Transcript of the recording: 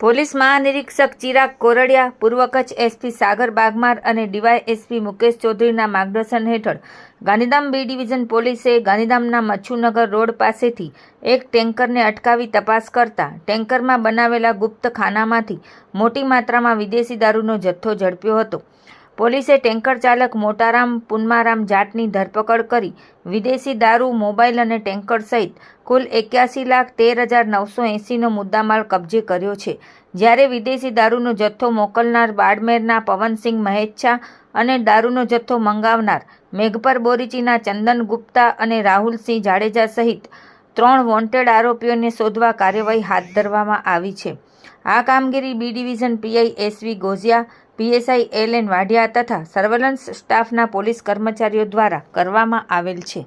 Police મહાનિરીક્ષક Chirag Kordia, પૂર્વ Kutch SP સાગર બાગમાર અને DYSP Mukesh ચૌધરીના માર્ગદર્શન હેઠળ ગાંધીધામ બી ડિવિઝન પોલીસે ગાંધીધામના મચ્છુનગર રોડ પાસેથી એક ટેન્કરને અટકાવી તપાસ કરતા ટેન્કરમાં બનાવેલા ગુપ્ત ખાનામાંથી મોટી માત્રામાં વિદેશી દારૂનો જથ્થો ઝડપ્યો હતો. પોલીસે ટેન્કર ચાલક મોટારામ પુન્મારામ જાટની ધરપકડ કરી વિદેશી દારૂ, મોબાઈલ અને ટેન્કર સહિત કુલ 81,13,980નો મુદ્દામાલ કબજે કર્યો છે. જ્યારે વિદેશી દારૂનો જથ્થો મોકલનાર બાડમેરના પવનસિંહ મહેચ્છા અને દારૂનો જથ્થો મંગાવનાર મેઘપર બોરીચીના ચંદન ગુપ્તા અને રાહુલસિંહ જાડેજા સહિત 3 વોન્ટેડ આરોપીઓને શોધવા કાર્યવાહી હાથ ધરવામાં આવી છે. આ કામગીરી B division PI SV Gojiya, PSI LN Vadhiya તથા સર્વેલન્સ સ્ટાફના પોલીસ કર્મચારીઓ દ્વારા કરવામાં આવેલ છે.